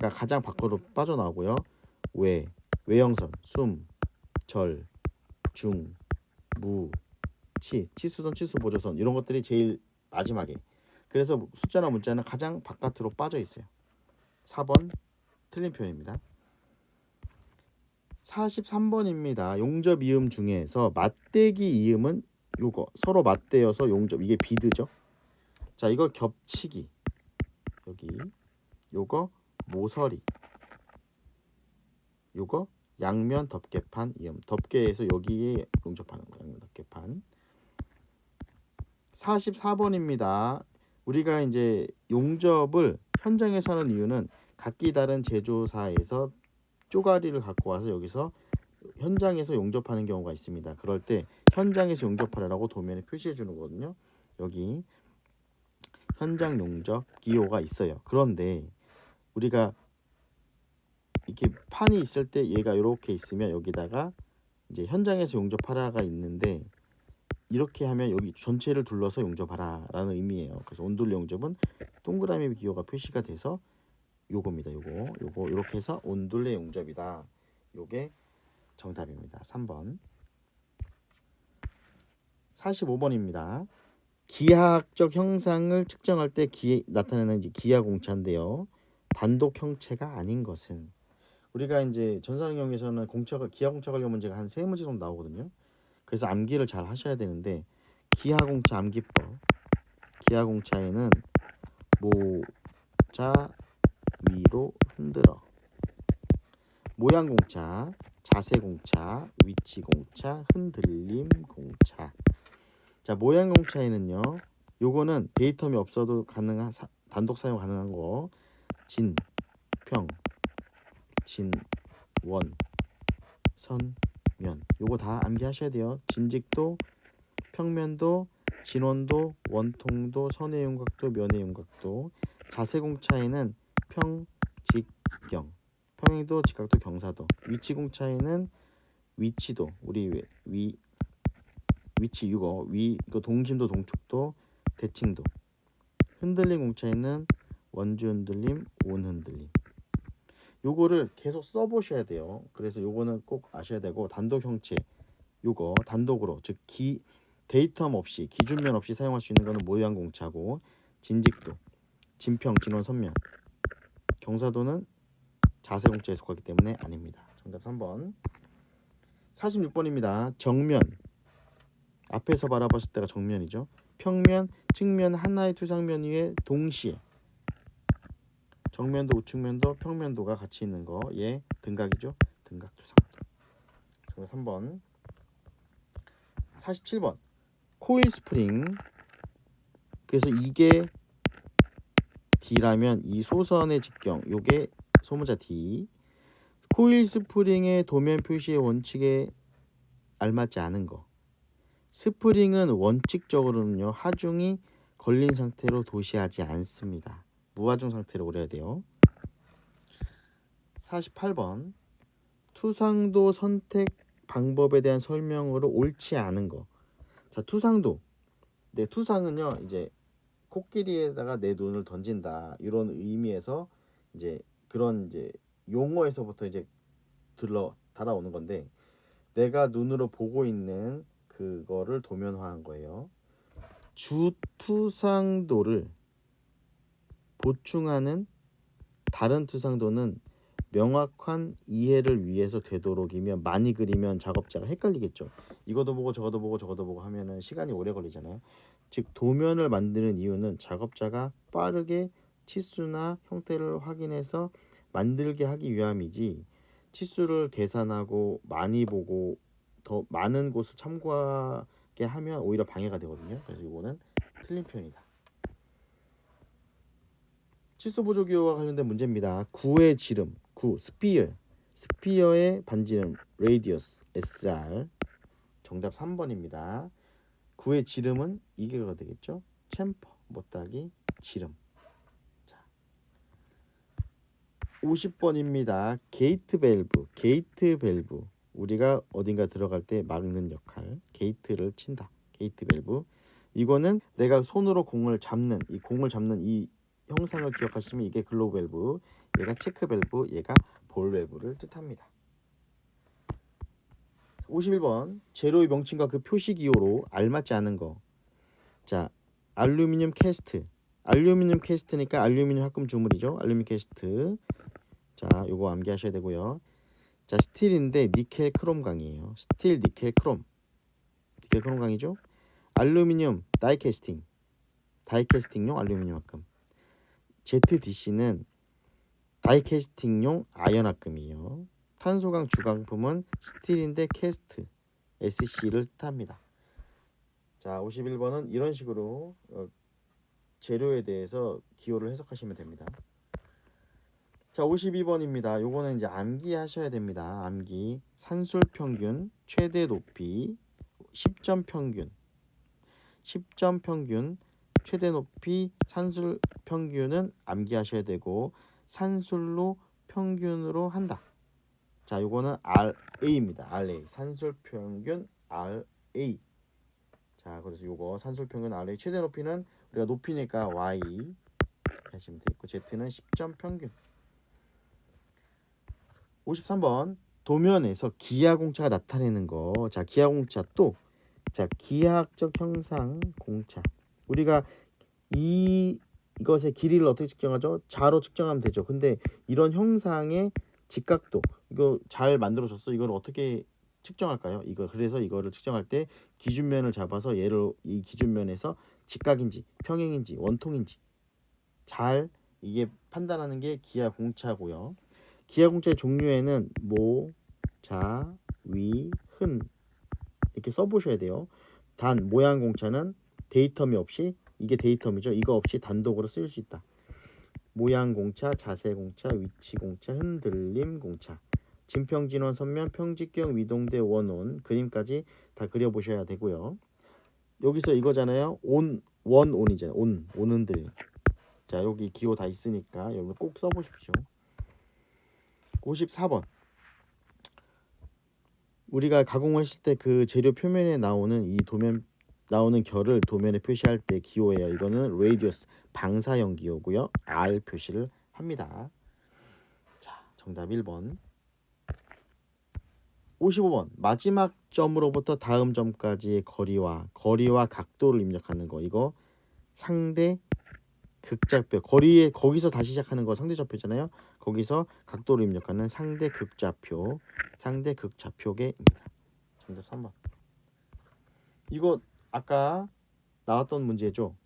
가장 밖으로 빠져나오고요. 외형선, 숨, 절, 중, 무, 치수선, 치수보조선 이런 것들이 제일 마지막에. 그래서 숫자나 문자는 가장 바깥으로 빠져 있어요. 4번 틀린 표현입니다. 43번입니다. 용접 이음 중에서 맞대기 이음은 요거 서로 맞대어서 용접. 이게 비드죠. 자, 이거 겹치기. 여기 요거 모서리. 요거 양면 덮개판 이음. 덮개에서 여기에 용접하는 거예요. 양면 덮개판. 44번입니다. 우리가 이제 용접을 현장에서 하는 이유는 각기 다른 제조사에서 쪼가리를 갖고 와서 여기서 현장에서 용접하는 경우가 있습니다. 그럴 때 현장에서 용접하라고 도면에 표시해 주는 거거든요. 여기 현장 용접 기호가 있어요. 그런데 우리가 이렇게 판이 있을 때 얘가 이렇게 있으면 여기다가 이제 현장에서 용접하라가 있는데 이렇게 하면 여기 전체를 둘러서 용접하라라는 의미예요. 그래서 온돌 용접은 동그라미 기호가 표시가 돼서 요겁니다. 요거 이렇게 해서 온돌레 용접이다. 요게 정답입니다. 3번. 45번입니다. 기하학적 형상을 측정할 때 나타내는 기하공차인데요. 단독 형체가 아닌 것은 우리가 이제 전산응용에서는 기하공차 관련 문제가 한 3문제 정도 나오거든요. 그래서 암기를 잘 하셔야 되는데 기하공차 암기법. 기하공차에는 모자 위로 흔들어. 모양공차, 자세공차, 위치공차, 흔들림 공차. 자, 모양공차에는요. 요거는 데이텀이 없어도 가능한 단독 사용 가능한 거. 진, 평, 진, 원, 선, 면. 요거 다 암기하셔야 돼요. 진직도, 평면도, 진원도, 원통도, 선의 윤곽도, 면의 윤곽도. 자세공차에는 평, 직, 경. 평행도, 직각도, 경사도. 위치공차에는 위치도, 우리 위치 이거 동심도, 동축도, 대칭도. 흔들림 공차에는 원주 흔들림, 온 흔들림. 요거를 계속 써보셔야 돼요. 그래서 요거는 꼭 아셔야 되고 단독 형체 요거 단독으로 즉 데이텀 없이 기준면 없이 사용할 수 있는 거는 모양 공차고 진직도, 진평, 진원, 선면, 경사도는 자세 공차에 속하기 때문에 아닙니다. 정답 3번. 46번입니다. 정면 앞에서 바라봤을 때가 정면이죠. 평면, 측면 하나의 투상면 위에 동시에 정면도, 우측면도, 평면도가 같이 있는 거. 예, 등각이죠. 등각 투상도. 정답 3번. 47번. 코일 스프링. 그래서 이게 D라면 이 소선의 직경 요게 소문자 D. 코일 스프링의 도면 표시의 원칙에 알맞지 않은 거. 스프링은 원칙적으로는요 하중이 걸린 상태로 도시하지 않습니다. 무하중 상태로 그려야 돼요. 48번 투상도 선택 방법에 대한 설명으로 옳지 않은 거. 자, 투상도. 네, 투상은요 이제 코끼리에다가 내 눈을 던진다 이런 의미에서 이제 그런 이제 용어에서부터 이제 달아오는 건데, 내가 눈으로 보고 있는 그거를 도면화한 거예요. 주투상도를 보충하는 다른 투상도는 명확한 이해를 위해서 되도록이면 많이 그리면 작업자가 헷갈리겠죠. 이것도 보고 저것도 보고 저것도 보고 하면은 시간이 오래 걸리잖아요. 즉 도면을 만드는 이유는 작업자가 빠르게 치수나 형태를 확인해서 만들게 하기 위함이지, 치수를 계산하고 많이 보고 더 많은 곳을 참고하게 하면 오히려 방해가 되거든요. 그래서 이거는 틀린 표현이다. 치수 보조 기호와 관련된 문제입니다. 구의 지름, 구 스피어의 반지름 레디어스 SR. 정답 3번입니다. 구의 지름은 이게가 되겠죠. 챔퍼 못하기 지름. 자, 50번입니다. 게이트 밸브. 우리가 어딘가 들어갈 때 막는 역할, 게이트를 친다. 게이트 밸브. 이거는 내가 손으로 공을 잡는 이 형상을 기억하시면 이게 글로브 밸브, 얘가 체크 밸브, 얘가 볼 밸브를 뜻합니다. 51번 재료의 명칭과 그 표시 기호로 알맞지 않은 거. 자, 알루미늄 캐스트니까 알루미늄 합금 주물이죠. 알루미늄 캐스트. 자, 요거 암기하셔야 되고요. 자, 스틸인데 니켈 크롬 강이에요. 스틸 니켈 크롬 강이죠. 알루미늄 다이캐스팅용 알루미늄 합금. ZDC는 다이캐스팅용 아연 합금이에요. 탄소강 주강품은 스틸인데 캐스트 SC를 뜻합니다. 자, 51번은 이런 식으로 재료에 대해서 기호를 해석하시면 됩니다. 자, 52번입니다. 요거는 이제 암기하셔야 됩니다. 암기. 산술 평균, 최대 높이, 10점 평균, 최대 높이, 산술 평균은 암기하셔야 되고, 산술로 평균으로 한다. 자, 요거는 RA입니다. RA. 산술 평균 RA. 자, 그래서 요거 산술 평균 RA, 최대 높이는 우리가 높이니까 Y 하시면 되겠고, Z는 10점 평균. 53번 도면에서 기하공차가 나타내는 거. 자, 기하공차 또. 자, 기하학적 형상 공차. 우리가 이것의 길이를 어떻게 측정하죠? 자로 측정하면 되죠. 근데 이런 형상의 직각도 이거 잘 만들어졌어. 이걸 어떻게 측정할까요? 그래서 이거를 측정할 때 기준면을 잡아서 얘를 이 기준면에서 직각인지 평행인지 원통인지 잘 이게 판단하는 게 기하공차고요. 기하공차의 종류에는 모, 자, 위, 흔 이렇게 써보셔야 돼요. 단 모양공차는 데이터미 없이, 이게 데이터미죠. 이거 없이 단독으로 쓸 수 있다. 모양공차, 자세공차, 위치공차, 흔들림공차, 진평진원, 선면, 평직경, 위동대, 원온, 그림까지 다 그려보셔야 되고요. 여기서 이거잖아요. 원온이잖아요. 온흔들. 자, 여기 기호 다 있으니까 여기 꼭 써보십시오. 54번 우리가 가공했을 때 그 재료 표면에 나오는 이 도면 나오는 결을 도면에 표시할 때 기호예요. 이거는 레디어스 방사형 기호고요. R 표시를 합니다. 자, 정답 1번. 55번 마지막 점으로부터 다음 점까지의 거리와 각도를 입력하는 거. 이거 상대 극좌표. 거기서 다시 시작하는 거 상대 좌표잖아요. 거기서 각도를 입력하는 상대 극좌표계입니다. 정답 3번. 이거 아까 나왔던 문제죠.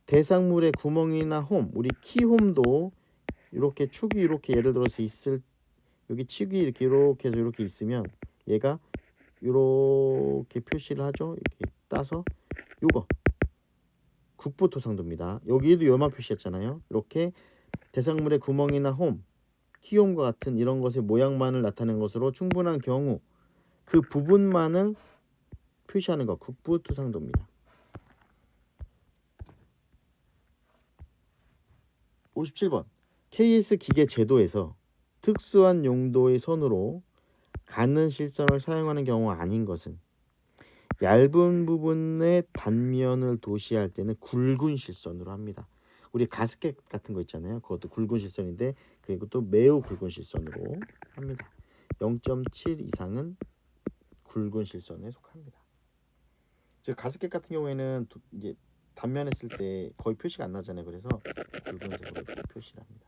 대상물의 구멍이나 홈, 우리 키홈도 이렇게 축이 이렇게 예를 들어서 있을, 여기 축이 이렇게 해서 이렇게 있으면 얘가 이렇게 표시를 하죠. 이렇게 따서 요거 국부토상도입니다. 여기에도 요만 표시했잖아요. 이렇게 대상물의 구멍이나 홈, 키홈과 같은 이런 것의 모양만을 나타낸 것으로 충분한 경우 그 부분만을 표시하는 거 국부투상도입니다. 57번 KS 기계 제도에서 특수한 용도의 선으로 가는 실선을 사용하는 경우가 아닌 것은 얇은 부분의 단면을 도시할 때는 굵은 실선으로 합니다. 우리 가스켓 같은 거 있잖아요. 그것도 굵은 실선인데 그리고 또 매우 굵은 실선으로 합니다. 0.7 이상은 굵은 실선에 속합니다. 즉 가스켓 같은 경우에는 이제 단면 했을 때 거의 표시가 안 나잖아요. 그래서 굵은색으로 이렇게 표시를 합니다.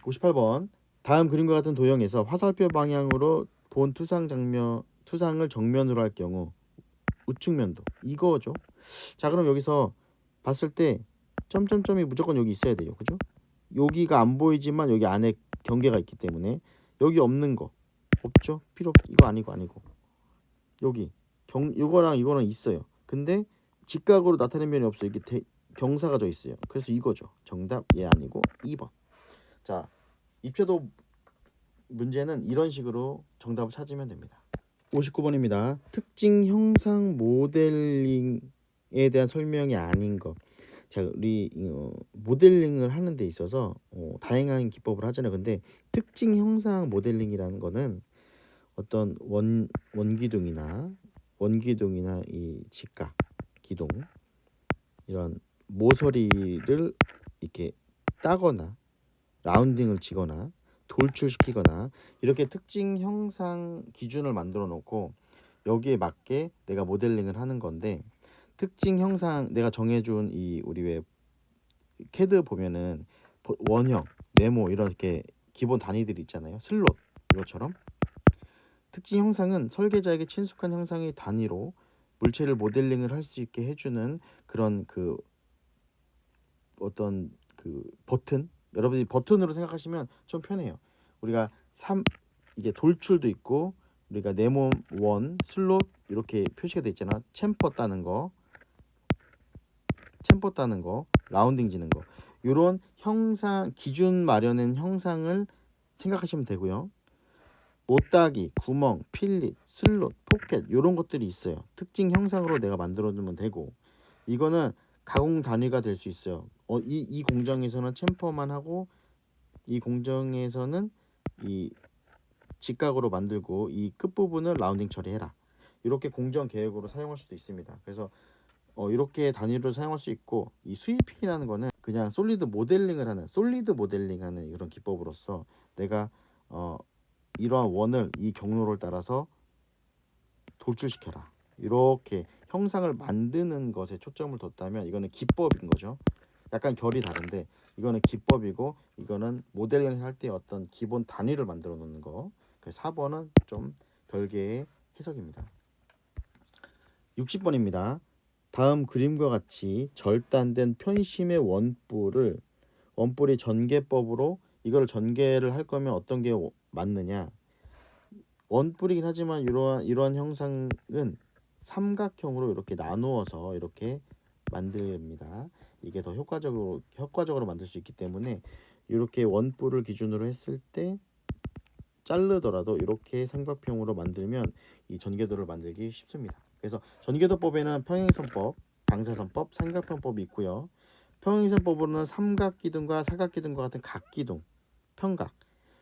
58번 다음 그림과 같은 도형에서 화살표 방향으로 본 투상을 정면으로 할 경우 우측면도 이거죠. 자 그럼 여기서 봤을 때 점점점이 무조건 여기 있어야 돼요. 그죠? 여기가 안 보이지만 여기 안에 경계가 있기 때문에 여기 없는 거 없죠? 이거 아니고 여기 이거랑 이거랑 있어요. 근데 직각으로 나타낸 면이 없어요. 이게 경사가 져 있어요. 그래서 이거죠. 정답 얘 아니고 2번. 자 입체도 문제는 이런 식으로 정답을 찾으면 됩니다. 59번입니다. 특징 형상 모델링에 대한 설명이 아닌 것. 자, 우리 모델링을 하는 데 있어서 다양한 기법을 하잖아요. 근데 특징 형상 모델링이라는 거는 어떤 원기둥이나 이 직각 기둥 이런 모서리를 이렇게 따거나 라운딩을 치거나 돌출시키거나 이렇게 특징 형상 기준을 만들어 놓고 여기에 맞게 내가 모델링을 하는 건데 특징 형상 내가 정해준 이 우리 왜 캐드 보면은 원형, 네모 이렇게 기본 단위들이 있잖아요. 슬롯 이것처럼 특징 형상은 설계자에게 친숙한 형상의 단위로 물체를 모델링을 할 수 있게 해주는 그런 그 어떤 그 버튼 여러분이 버튼으로 생각하시면 좀 편해요. 우리가 이게 돌출도 있고 우리가 네모 원 슬롯 이렇게 표시가 돼 있잖아. 챔퍼 따는 거 라운딩 지는 거 이런 형상 기준 마련한 형상을 생각하시면 되고요. 못따기, 구멍, 필릿, 슬롯, 포켓 이런 것들이 있어요. 특징 형상으로 내가 만들어 두면 되고 이거는 가공 단위가 될 수 있어요. 이 공정에서는 챔퍼만 하고 이 공정에서는 이 직각으로 만들고 이 끝부분을 라운딩 처리해라. 이렇게 공정 계획으로 사용할 수도 있습니다. 그래서 이렇게 단위로 사용할 수 있고 이 스위핑이라는 거는 그냥 솔리드 모델링을 하는 이런 기법으로서 내가 이러한 원을 이 경로를 따라서 돌출시켜라. 이렇게 형상을 만드는 것에 초점을 뒀다면 이거는 기법인 거죠. 약간 결이 다른데 이거는 기법이고 이거는 모델링 할 때 어떤 기본 단위를 만들어 놓는 거. 그래서 4번은 좀 별개의 해석입니다. 60번입니다. 다음 그림과 같이 절단된 편심의 원뿔이 전개법으로 이걸 전개를 할 거면 어떤 게 맞느냐? 원뿔이긴 하지만 이러한 형상은 삼각형으로 이렇게 나누어서 이렇게 만듭니다. 이게 더 효과적으로 만들 수 있기 때문에 이렇게 원뿔을 기준으로 했을 때 자르더라도 이렇게 삼각형으로 만들면 이 전개도를 만들기 쉽습니다. 그래서 전개도법에는 평행선법, 방사선법, 삼각형법이 있고요. 평행선법으로는 삼각기둥과 사각기둥과 같은 각기둥, 평각.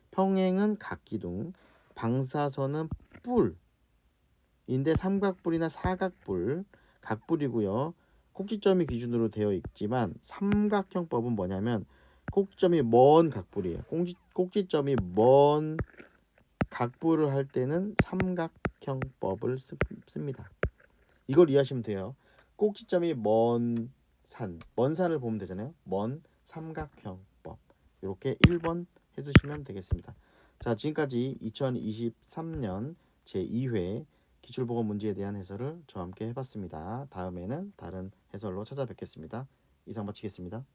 평행은 각기둥, 방사선은 뿔인데 삼각뿔이나 사각뿔, 각뿔이고요. 꼭지점이 기준으로 되어 있지만 삼각형법은 뭐냐면 꼭지점이 먼 각뿔이에요. 꼭지점이 먼 각뿔을 할 때는 삼각형법을 씁니다. 이걸 이해하시면 돼요. 꼭지점이 먼 산을 보면 되잖아요. 먼 삼각형법. 이렇게 1번 해두시면 되겠습니다. 자, 지금까지 2023년 제2회 기출보고 문제에 대한 해설을 저와 함께 해봤습니다. 다음에는 다른 해설로 찾아뵙겠습니다. 이상 마치겠습니다.